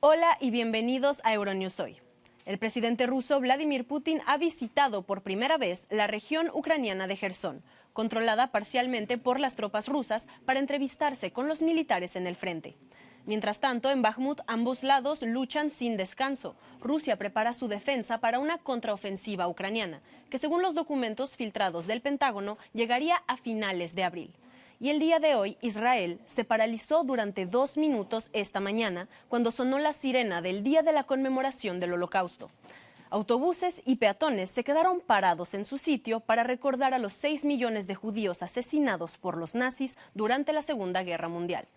Hola y bienvenidos a Euronews Hoy. El presidente ruso Vladimir Putin ha visitado por primera vez la región ucraniana de Jersón, controlada parcialmente por las tropas rusas, para entrevistarse con los militares en el frente. Mientras tanto, en Bakhmut ambos lados luchan sin descanso. Rusia prepara su defensa para una contraofensiva ucraniana, que según los documentos filtrados del Pentágono llegaría a finales de abril. Y el día de hoy, Israel se paralizó durante 2 minutos esta mañana cuando sonó la sirena del día de la conmemoración del Holocausto. Autobuses y peatones se quedaron parados en su sitio para recordar a los 6 millones de judíos asesinados por los nazis durante la Segunda Guerra Mundial.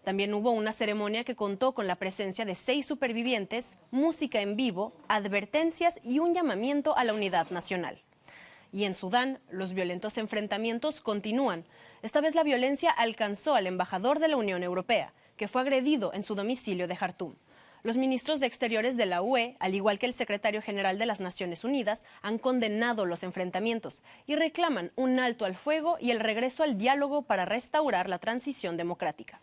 También hubo una ceremonia que contó con la presencia de 6 supervivientes, música en vivo, advertencias y un llamamiento a la unidad nacional. Y en Sudán, los violentos enfrentamientos continúan. Esta vez la violencia alcanzó al embajador de la Unión Europea, que fue agredido en su domicilio de Jartum. Los ministros de Exteriores de la UE, al igual que el secretario general de las Naciones Unidas, han condenado los enfrentamientos y reclaman un alto al fuego y el regreso al diálogo para restaurar la transición democrática.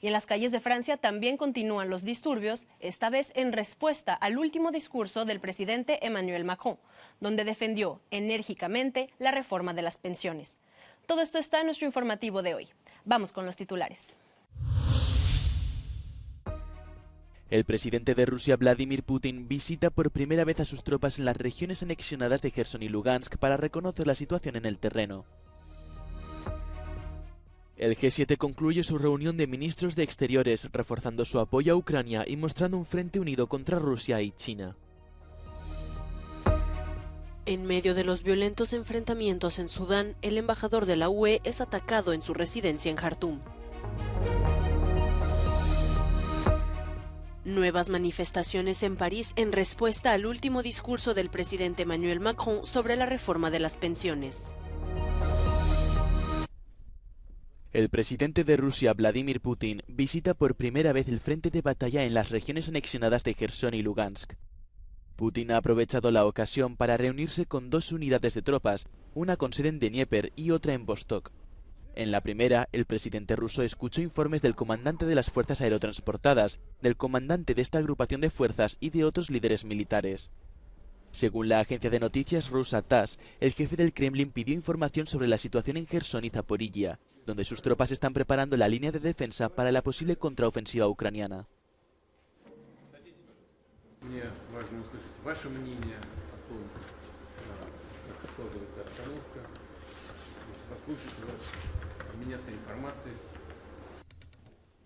Y en las calles de Francia también continúan los disturbios, esta vez en respuesta al último discurso del presidente Emmanuel Macron, donde defendió enérgicamente la reforma de las pensiones. Todo esto está en nuestro informativo de hoy. Vamos con los titulares. El presidente de Rusia, Vladimir Putin, visita por primera vez a sus tropas en las regiones anexionadas de Jersón y Lugansk para reconocer la situación en el terreno. El G7 concluye su reunión de ministros de Exteriores, reforzando su apoyo a Ucrania y mostrando un frente unido contra Rusia y China. En medio de los violentos enfrentamientos en Sudán, el embajador de la UE es atacado en su residencia en Jartum. Nuevas manifestaciones en París en respuesta al último discurso del presidente Emmanuel Macron sobre la reforma de las pensiones. El presidente de Rusia, Vladimir Putin, visita por primera vez el frente de batalla en las regiones anexionadas de Jersón y Lugansk. Putin ha aprovechado la ocasión para reunirse con 2 unidades de tropas, una con sede en Dnieper y otra en Vostok. En la primera, el presidente ruso escuchó informes del comandante de las fuerzas aerotransportadas, del comandante de esta agrupación de fuerzas y de otros líderes militares. Según la agencia de noticias rusa TASS, el jefe del Kremlin pidió información sobre la situación en Jersón y Zaporilla, donde sus tropas están preparando la línea de defensa para la posible contraofensiva ucraniana.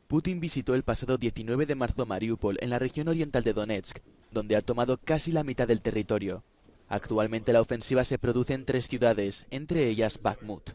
Putin visitó el pasado 19 de marzo Mariupol, en la región oriental de Donetsk, donde ha tomado casi la mitad del territorio. Actualmente la ofensiva se produce en 3 ciudades, entre ellas Bakhmut.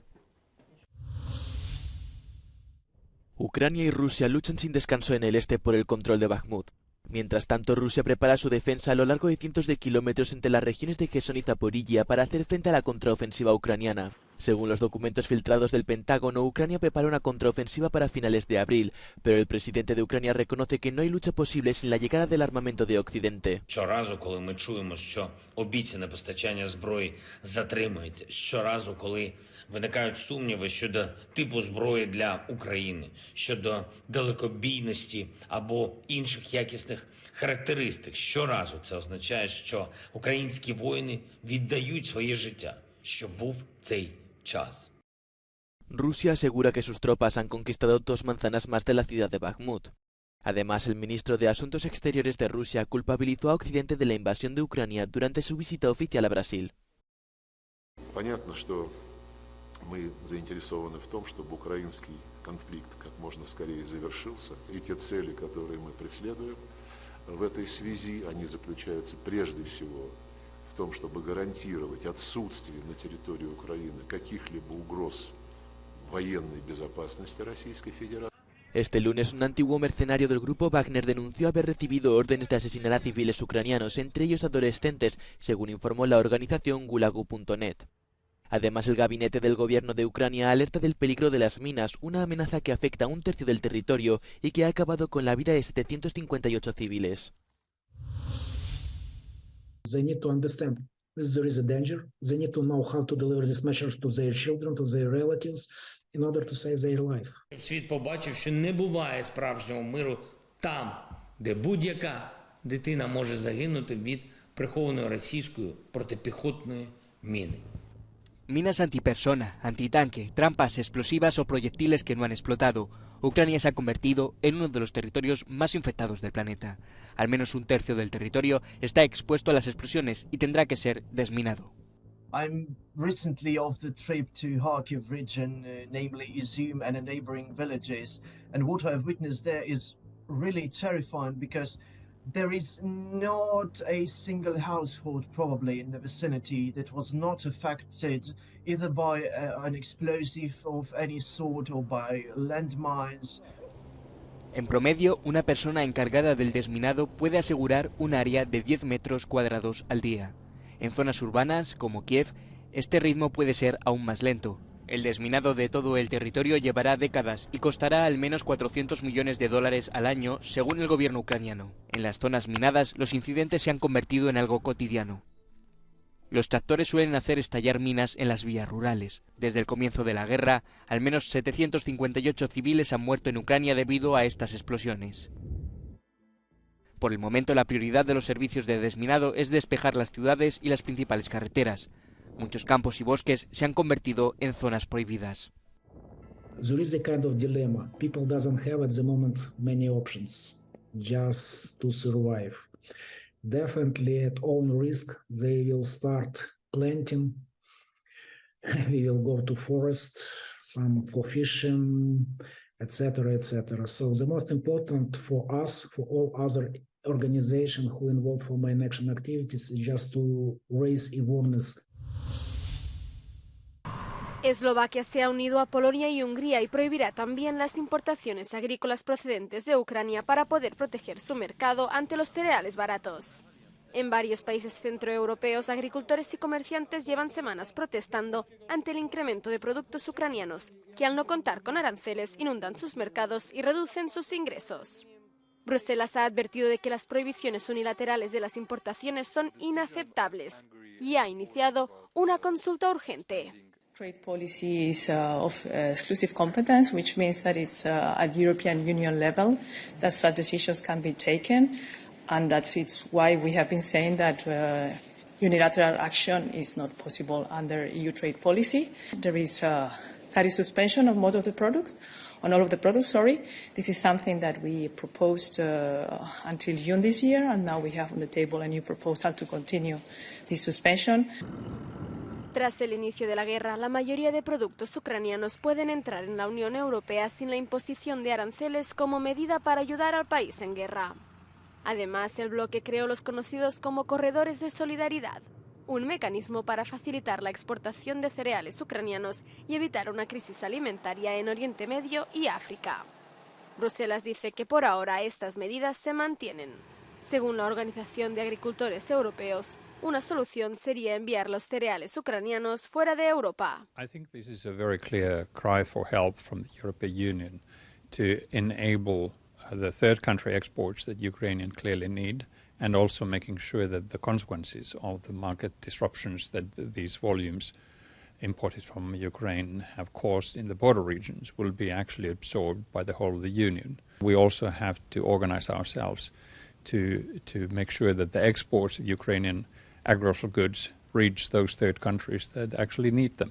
Ucrania y Rusia luchan sin descanso en el este por el control de Bakhmut. Mientras tanto, Rusia prepara su defensa a lo largo de cientos de kilómetros entre las regiones de Jersón y Zaporilla para hacer frente a la contraofensiva ucraniana. Según los documentos filtrados del Pentágono, Ucrania prepara una contraofensiva para finales de abril, pero el presidente de Ucrania reconoce que no hay lucha posible sin la llegada del armamento de Occidente. Щоразу, коли ми чуємо, що обіцяне постачання зброї затримується, щоразу, коли виникають сумніви щодо типу зброї для України, щодо далекобійності або інших якісних характеристик, щоразу це означає, що українські воїни віддають своє життя, що був цей час. Rusia asegura que sus tropas han conquistado 2 manzanas más de la ciudad de Bakhmut. Además, el ministro de Asuntos Exteriores de Rusia culpabilizó a Occidente de la invasión de Ucrania durante su visita oficial a Brasil. Понятно, что мы заинтересованы в том, чтобы украинский конфликт как можно скорее завершился. И те цели, которые мы преследуем в этой связи, они заключаются прежде всего в том, чтобы гарантировать отсутствие на территории Украины каких-либо угроз военной безопасности Российской Федерации. Este lunes, un antiguo mercenario del grupo Wagner denunció haber recibido órdenes de asesinar a civiles ucranianos, entre ellos adolescentes, según informó la organización Gulagu.net. Además, el gabinete del gobierno de Ucrania alerta del peligro de las minas, una amenaza que afecta a 1/3 del territorio y que ha acabado con la vida de 758 civiles. They need to understand that there is a danger. They need to know how to deliver this message to their children, to their relatives, in order to save their life. Світ побачив, що не буває справжнього миру там, де будь-яка дитина може загинути від прихованої російської протипіхотної міни. Minas antipersona, antitanque, trampas explosivas o proyectiles que no han explotado. Ucrania se ha convertido en uno de los territorios más infectados del planeta. Al menos un tercio del territorio está expuesto a las explosiones y tendrá que ser desminado. I'm recently off the trip to Kharkiv region, namely Izum and the neighboring villages, and what I've witnessed there is really terrifying because there is not a single household probably in the vicinity that was not affected either by an explosive of any sort or by landmines. En promedio, una persona encargada del desminado puede asegurar un área de 10 metros cuadrados al día. En zonas urbanas, como Kiev, este ritmo puede ser aún más lento. El desminado de todo el territorio llevará décadas y costará al menos $400 millones al año, según el gobierno ucraniano. En las zonas minadas, los incidentes se han convertido en algo cotidiano. Los tractores suelen hacer estallar minas en las vías rurales. Desde el comienzo de la guerra, al menos 758 civiles han muerto en Ucrania debido a estas explosiones. Por el momento, la prioridad de los servicios de desminado es despejar las ciudades y las principales carreteras. Muchos campos y bosques se han convertido en zonas prohibidas. There is a kind of dilemma. People doesn't have at the moment many options just to survive. Definitely at own risk, they will start planting. We will go to forest, some for fishing, etc., etc. So the most important for us, for all other organizations who involved for mine action activities, is just to raise awareness. Eslovaquia se ha unido a Polonia y Hungría y prohibirá también las importaciones agrícolas procedentes de Ucrania para poder proteger su mercado ante los cereales baratos. En varios países centroeuropeos, agricultores y comerciantes llevan semanas protestando ante el incremento de productos ucranianos que, al no contar con aranceles, inundan sus mercados y reducen sus ingresos. Bruselas ha advertido de que las prohibiciones unilaterales de las importaciones son inaceptables y ha iniciado una consulta urgente. Trade policy is of exclusive competence, which means that it's at European Union level that such decisions can be taken, and it's why we have been saying that unilateral action is not possible under EU trade policy. There is tariff suspension of most of the products, on all of the products, sorry. This is something that we proposed until June this year, and now we have on the table a new proposal to continue this suspension. Tras el inicio de la guerra, la mayoría de productos ucranianos pueden entrar en la Unión Europea sin la imposición de aranceles como medida para ayudar al país en guerra. Además, el bloque creó los conocidos como corredores de solidaridad, un mecanismo para facilitar la exportación de cereales ucranianos y evitar una crisis alimentaria en Oriente Medio y África. Bruselas dice que por ahora estas medidas se mantienen. Según la Organización de Agricultores Europeos, una solución sería enviar los cereales ucranianos fuera de Europa. I think this is a very clear cry for help from the European Union to enable the third country exports that Ukrainians clearly need, and also making sure that the consequences of the market disruptions that these volumes imported from Ukraine have caused in the border regions will be actually absorbed by the whole of the Union. We also have to organize ourselves to make sure that the exports of Ukrainian agricultural goods reach those third countries that actually need them.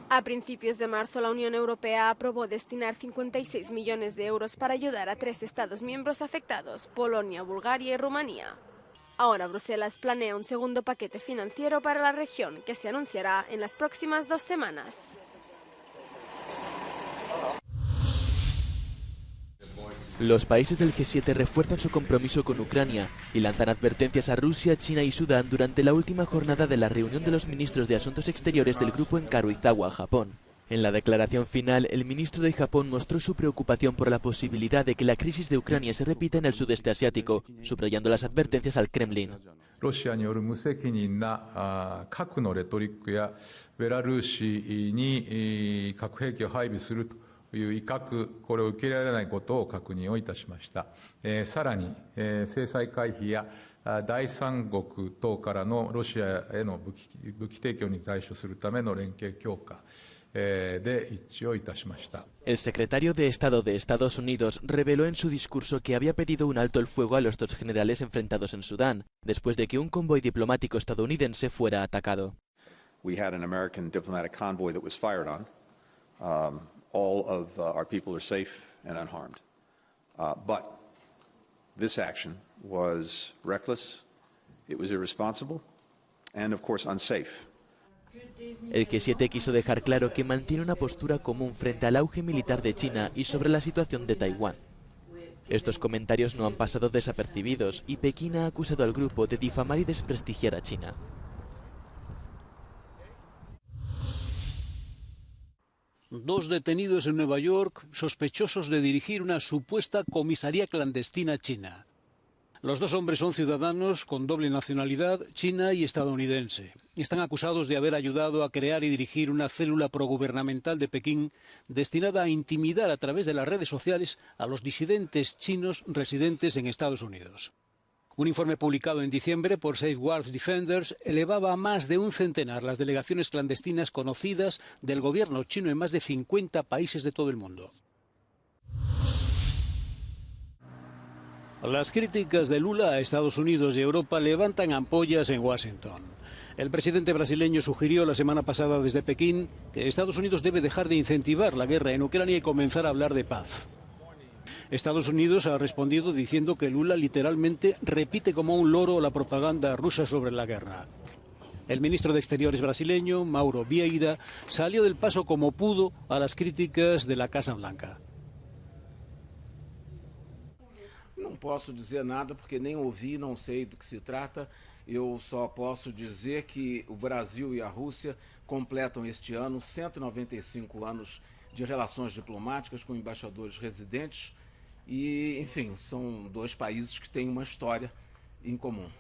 A principios de marzo, la Unión Europea aprobó destinar 56 millones de euros para ayudar a 3 Estados miembros afectados, Polonia, Bulgaria y Rumanía. Ahora Bruselas planea un segundo paquete financiero para la región que se anunciará en las próximas 2 semanas. Los países del G7 refuerzan su compromiso con Ucrania y lanzan advertencias a Rusia, China y Sudán durante la última jornada de la reunión de los ministros de Asuntos Exteriores del grupo en Karuizawa, Japón. En la declaración final, el ministro de Japón mostró su preocupación por la posibilidad de que la crisis de Ucrania se repita en el sudeste asiático, subrayando las advertencias al Kremlin. ロシアによる無責任な核のレトリックやベラルーシに核兵器を配備するという威嚇、これを受け入れられないことを確認をいたしました。さらに制裁回避や第三国等からのロシアへの武器提供に対処するための連携強化、で一致をいたしました。El secretario de Estado de Estados Unidos reveló en su discurso que había pedido un alto el fuego a los dos generales enfrentados en Sudán, después de que un convoy diplomático estadounidense fuera atacado. We had an American diplomatic convoy that was fired on. All of our people are safe and unharmed. But this action was reckless, it was irresponsible, and of course unsafe. El G7 quiso dejar claro que mantiene una postura común frente al auge militar de China y sobre la situación de Taiwán. Estos comentarios no han pasado desapercibidos y Pekín ha acusado al grupo de difamar y desprestigiar a China. Dos detenidos en Nueva York sospechosos de dirigir una supuesta comisaría clandestina china. Los dos hombres son ciudadanos con doble nacionalidad, china y estadounidense. Están acusados de haber ayudado a crear y dirigir una célula progubernamental de Pekín destinada a intimidar a través de las redes sociales a los disidentes chinos residentes en Estados Unidos. Un informe publicado en diciembre por Safeguard Defenders elevaba a más de un centenar las delegaciones clandestinas conocidas del gobierno chino en más de 50 países de todo el mundo. Las críticas de Lula a Estados Unidos y Europa levantan ampollas en Washington. El presidente brasileño sugirió la semana pasada desde Pekín que Estados Unidos debe dejar de incentivar la guerra en Ucrania y comenzar a hablar de paz. Estados Unidos ha respondido diciendo que Lula literalmente repite como un loro la propaganda rusa sobre la guerra. El ministro de Exteriores brasileño, Mauro Vieira, salió del paso como pudo a las críticas de la Casa Blanca. Não posso dizer nada porque nem ouvi, não sei do que se trata. Eu só posso dizer que o Brasil e a Rússia completam este ano 195 anos de relações diplomáticas com embaixadores residentes e, enfim, são dois países que têm uma história em comum.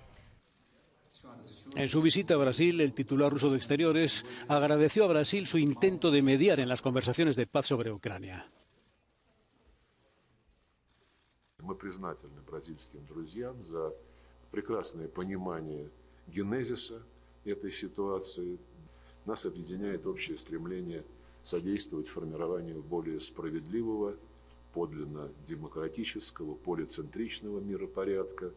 En su visita a Brasil, el titular ruso de Exteriores agradeció a Brasil su intento de mediar en las conversaciones de paz sobre Ucrania. Мы признательны бразильским друзьям за прекрасное понимание генезиса этой ситуации. Нас объединяет общее стремление содействовать формированию более справедливого, подлинно демократического, полицентричного миропорядка.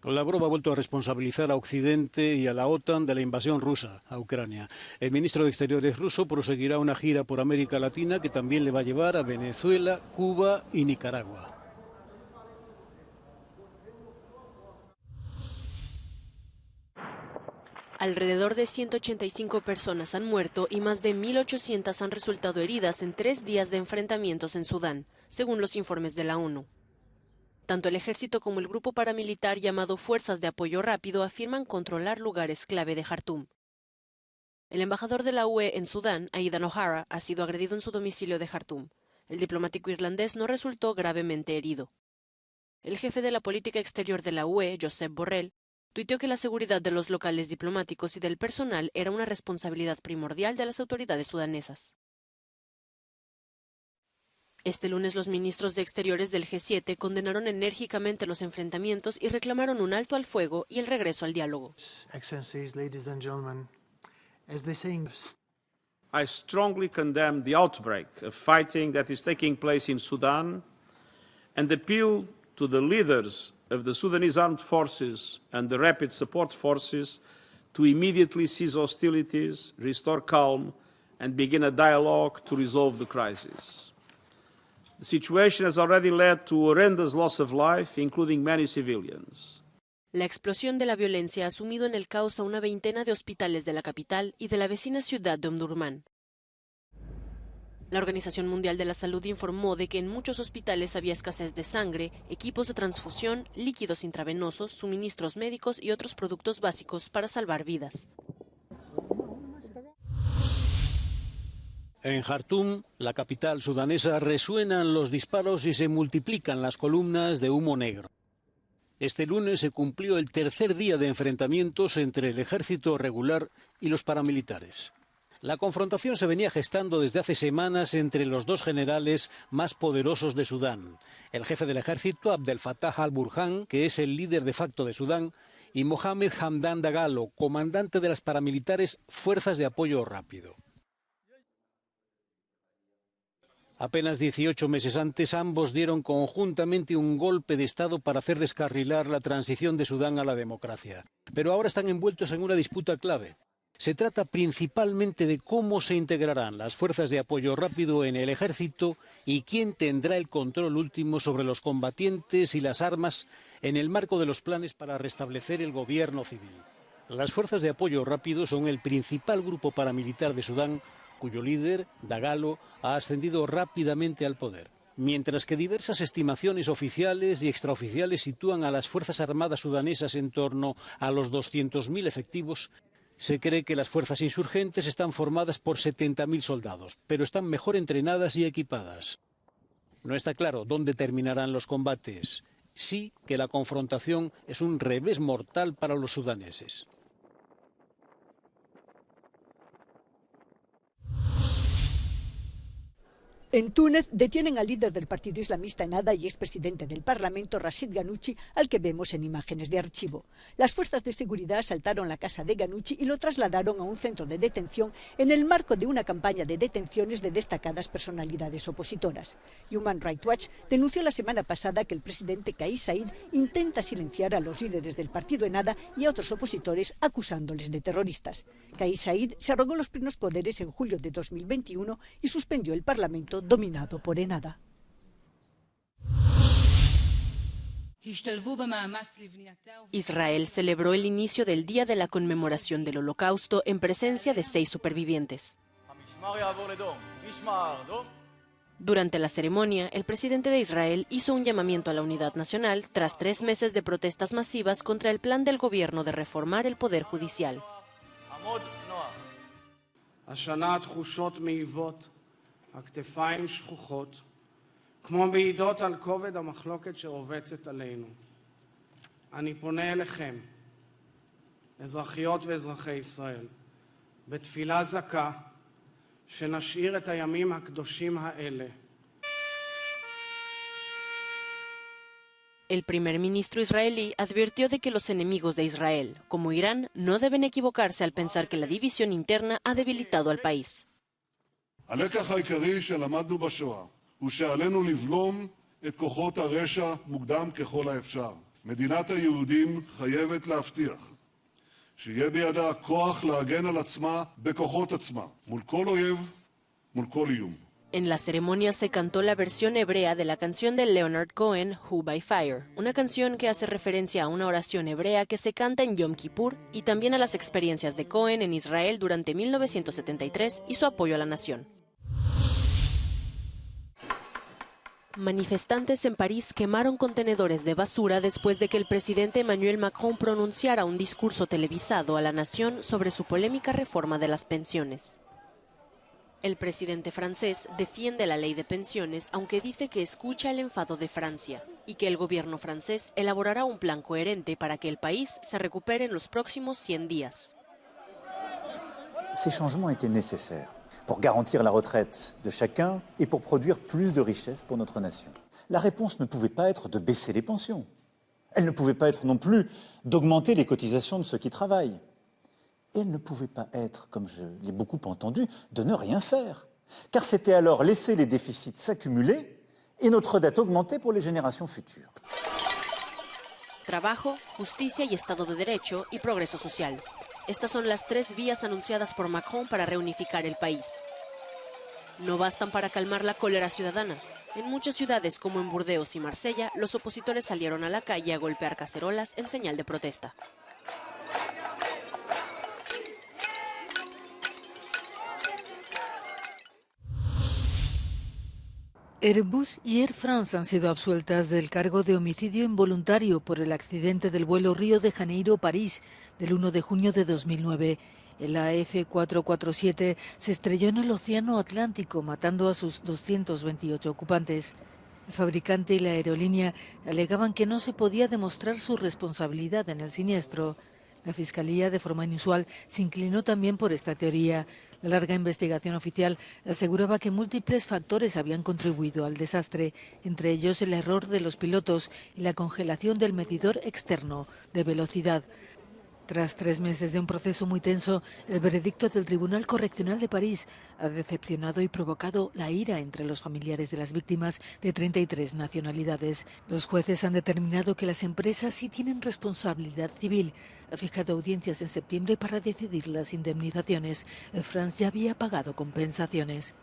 Lavrov ha vuelto a responsabilizar a Occidente y a la OTAN de la invasión rusa a Ucrania. El ministro de Exteriores ruso proseguirá una gira por América Latina que también le va a llevar a Venezuela, Cuba y Nicaragua. Alrededor de 185 personas han muerto y más de 1.800 han resultado heridas en 3 días de enfrentamientos en Sudán, según los informes de la ONU. Tanto el ejército como el grupo paramilitar llamado Fuerzas de Apoyo Rápido afirman controlar lugares clave de Jartum. El embajador de la UE en Sudán, Aidan O'Hara, ha sido agredido en su domicilio de Jartum. El diplomático irlandés no resultó gravemente herido. El jefe de la política exterior de la UE, Josep Borrell, tuiteó que la seguridad de los locales diplomáticos y del personal era una responsabilidad primordial de las autoridades sudanesas. Este lunes los ministros de Exteriores del G7 condenaron enérgicamente los enfrentamientos y reclamaron un alto al fuego y el regreso al diálogo. Excellencies, ladies and gentlemen, as they say, I strongly condemn the outbreak of fighting that is taking place in Sudan and appeal to the leaders of the Sudanese armed forces and the rapid support forces to immediately cease hostilities, restore calm, and begin a dialogue to resolve the crisis. The situation has already led to horrendous loss of life, including many civilians. La explosión de la violencia ha sumido en el caos a una veintena de hospitales de la capital y de la vecina ciudad de Omdurmán. La Organización Mundial de la Salud informó de que en muchos hospitales había escasez de sangre, equipos de transfusión, líquidos intravenosos, suministros médicos y otros productos básicos para salvar vidas. En Jartum, la capital sudanesa, resuenan los disparos y se multiplican las columnas de humo negro. Este lunes se cumplió el tercer día de enfrentamientos entre el ejército regular y los paramilitares. La confrontación se venía gestando desde hace semanas entre los dos generales más poderosos de Sudán, el jefe del ejército, Abdel Fattah al-Burhan, que es el líder de facto de Sudán, y Mohamed Hamdan Dagalo, comandante de las paramilitares Fuerzas de Apoyo Rápido. Apenas 18 meses antes, ambos dieron conjuntamente un golpe de Estado para hacer descarrilar la transición de Sudán a la democracia. Pero ahora están envueltos en una disputa clave. Se trata principalmente de cómo se integrarán las fuerzas de apoyo rápido en el ejército y quién tendrá el control último sobre los combatientes y las armas en el marco de los planes para restablecer el gobierno civil. Las fuerzas de apoyo rápido son el principal grupo paramilitar de Sudán, cuyo líder, Dagalo, ha ascendido rápidamente al poder. Mientras que diversas estimaciones oficiales y extraoficiales sitúan a las Fuerzas Armadas sudanesas en torno a los 200.000 efectivos, se cree que las fuerzas insurgentes están formadas por 70.000 soldados, pero están mejor entrenadas y equipadas. No está claro dónde terminarán los combates. Sí que la confrontación es un revés mortal para los sudaneses. En Túnez detienen al líder del partido islamista Ennahda y expresidente del Parlamento, Rashid Ghannouchi, al que vemos en imágenes de archivo. Las fuerzas de seguridad asaltaron la casa de Ghannouchi y lo trasladaron a un centro de detención en el marco de una campaña de detenciones de destacadas personalidades opositoras. Human Rights Watch denunció la semana pasada que el presidente Kais Saied intenta silenciar a los líderes del partido Ennahda y a otros opositores acusándoles de terroristas. Kais Saied se arrogó los plenos poderes en julio de 2021 y suspendió el Parlamento dominado por Ennahda. Israel celebró el inicio del Día de la Conmemoración del Holocausto en presencia de 6 supervivientes. Durante la ceremonia, el presidente de Israel hizo un llamamiento a la unidad nacional tras 3 meses de protestas masivas contra el plan del gobierno de reformar el poder judicial. הכתפיים שכוחות, כמו מעידות על כובד המחלוקת שרובצת עלינו. אני פונה אליכם, אזרחיות ואזרחי ישראל, בתפילה זכה, שנשאיר את הימים הקדושים האלה. El primer ministro israelí advirtió de que los enemigos de Israel, como Irán, no deben equivocarse al pensar que la división interna ha debilitado al país. הלקח העיקרי שלמדנו בשואה הוא שעלינו לבלום את כוחות הרשע מוקדם ככל האפשר. מדינת היהודים חייבת להבטיח שיהיה בידה הכוח להגן על עצמה בכוחות עצמה, מול כל אויב, מול כל איום. En la ceremonia se cantó la versión hebrea de la canción de Leonard Cohen, Who by Fire, una canción que hace referencia a una oración hebrea que se canta en Yom Kippur y también a las experiencias de Cohen en Israel durante 1973 y su apoyo a la nación. Manifestantes en París quemaron contenedores de basura después de que el presidente Emmanuel Macron pronunciara un discurso televisado a la nación sobre su polémica reforma de las pensiones. El presidente francés defiende la ley de pensiones, aunque dice que escucha el enfado de Francia y que el gobierno francés elaborará un plan coherente para que el país se recupere en los próximos 100 días. Ces changements étaient nécessaires pour garantir la retraite de chacun et pour produire plus de richesses pour notre nation. La réponse ne pouvait pas être de baisser les pensions. Elle ne pouvait pas être non plus d'augmenter les cotisations de ceux qui travaillent. Et elle ne pouvait pas être, comme je l'ai beaucoup entendu, de ne rien faire. Car c'était alors laisser les déficits s'accumuler et notre dette augmenter pour les générations futures. Trabajo, justicia y Estado de Derecho y progreso social. Estas son las 3 vías anunciadas por Macron para reunificar el país. No bastan para calmar la cólera ciudadana. En muchas ciudades, como en Burdeos y Marsella, los opositores salieron a la calle a golpear cacerolas en señal de protesta. Airbus y Air France han sido absueltas del cargo de homicidio involuntario por el accidente del vuelo Río de Janeiro-París del 1 de junio de 2009. El AF447 se estrelló en el Océano Atlántico, matando a sus 228 ocupantes. El fabricante y la aerolínea alegaban que no se podía demostrar su responsabilidad en el siniestro. La Fiscalía, de forma inusual, se inclinó también por esta teoría. La larga investigación oficial aseguraba que múltiples factores habían contribuido al desastre, entre ellos el error de los pilotos y la congelación del medidor externo de velocidad. Tras 3 meses de un proceso muy tenso, el veredicto del Tribunal Correccional de París ha decepcionado y provocado la ira entre los familiares de las víctimas de 33 nacionalidades. Los jueces han determinado que las empresas sí tienen responsabilidad civil. Ha fijado audiencias en septiembre para decidir las indemnizaciones. France ya había pagado compensaciones.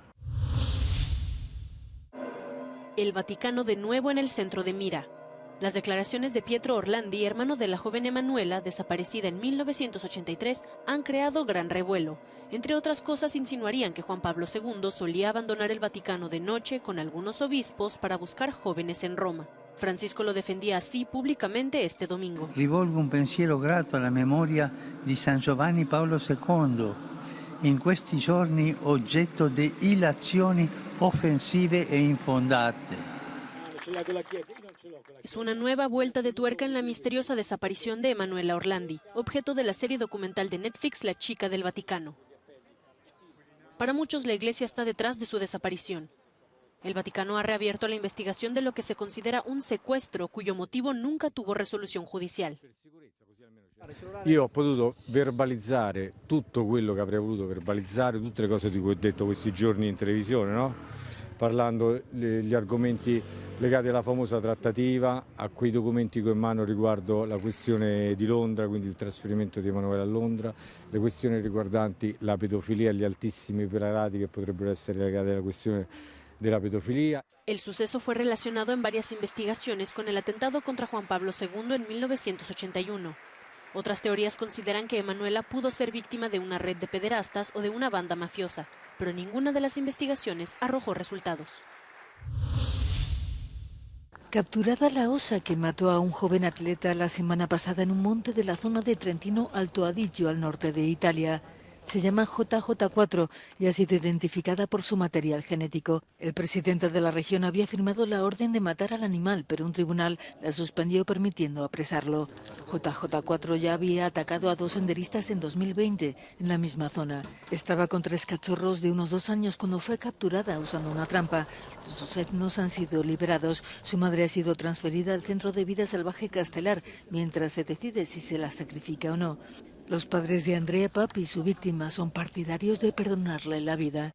El Vaticano de nuevo en el centro de mira. Las declaraciones de Pietro Orlandi, hermano de la joven Emanuela, desaparecida en 1983, han creado gran revuelo. Entre otras cosas, insinuarían que Juan Pablo II solía abandonar el Vaticano de noche con algunos obispos para buscar jóvenes en Roma. Francisco lo defendía así públicamente este domingo. Rivolgo un pensiero grato alla memoria di San Giovanni Paolo II, in questi giorni oggetto di illazioni offensive e infondate. Es una nueva vuelta de tuerca en la misteriosa desaparición de Emanuela Orlandi, objeto de la serie documental de Netflix La chica del Vaticano. Para muchos, la Iglesia está detrás de su desaparición. El Vaticano ha reabierto la investigación de lo que se considera un secuestro cuyo motivo nunca tuvo resolución judicial. Io ho potuto verbalizzare tutto quello che avrei voluto verbalizzare, tutte le cose di cui ho detto questi giorni in televisione, no? Parlando gli argomenti legati alla famosa trattativa, a quei documenti che ho in mano riguardo la questione di Londra, quindi il trasferimento di Emanuele a Londra, le questioni riguardanti la pedofilia, gli altissimi preparati che potrebbero essere legati alla questione della pedofilia. El suceso fue relacionado en varias investigaciones con el atentado contra Juan Pablo II en 1981. Otras teorías consideran que Emanuela pudo ser víctima de una red de pederastas o de una banda mafiosa, pero ninguna de las investigaciones arrojó resultados. Capturada la osa que mató a un joven atleta la semana pasada en un monte de la zona de Trentino Alto Adigio, al norte de Italia. Se llama JJ4 y ha sido identificada por su material genético. El presidente de la región había firmado la orden de matar al animal, pero un tribunal la suspendió permitiendo apresarlo. JJ4 ya había atacado a 2 senderistas en 2020 en la misma zona. Estaba con 3 cachorros de unos 2 años cuando fue capturada usando una trampa. Sus etnos han sido liberados. Su madre ha sido transferida al Centro de Vida Salvaje Castelar, mientras se decide si se la sacrifica o no. Los padres de Andrea Papi, su víctima, son partidarios de perdonarle la vida.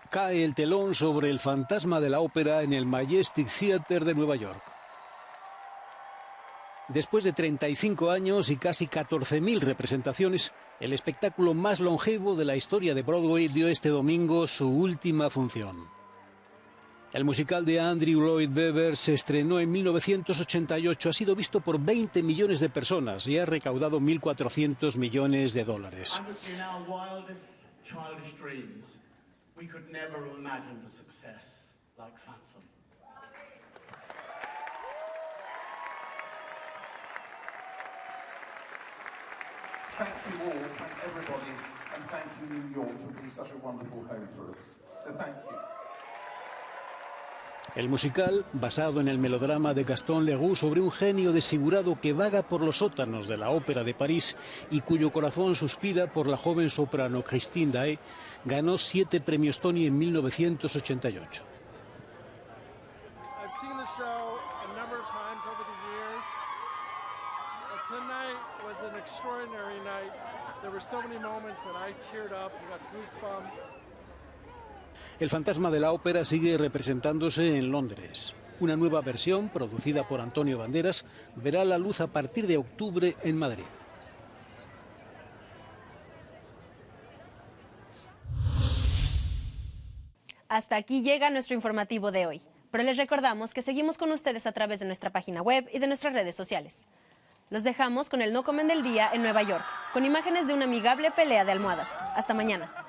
Cae el telón sobre el fantasma de la ópera en el Majestic Theatre de Nueva York. Después de 35 años y casi 14.000 representaciones, el espectáculo más longevo de la historia de Broadway dio este domingo su última función. El musical de Andrew Lloyd Webber se estrenó en 1988, ha sido visto por 20 millones de personas y ha recaudado 1.400 millones de dólares. Thank you all, thank everybody, and thank you New York for being such a wonderful home for us. So thank you. El musical, basado en el melodrama de Gaston Leroux sobre un genio desfigurado que vaga por los sótanos de la Ópera de París y cuyo corazón suspira por la joven soprano Christine Daae, ganó 7 premios Tony en 1988. I've seen the show a number of times over the years. But tonight was an extraordinary night. There were so many moments that I teared up and got goosebumps. El fantasma de la ópera sigue representándose en Londres. Una nueva versión, producida por Antonio Banderas, verá la luz a partir de octubre en Madrid. Hasta aquí llega nuestro informativo de hoy, pero les recordamos que seguimos con ustedes a través de nuestra página web y de nuestras redes sociales. Los dejamos con el No Comen del Día en Nueva York, con imágenes de una amigable pelea de almohadas. Hasta mañana.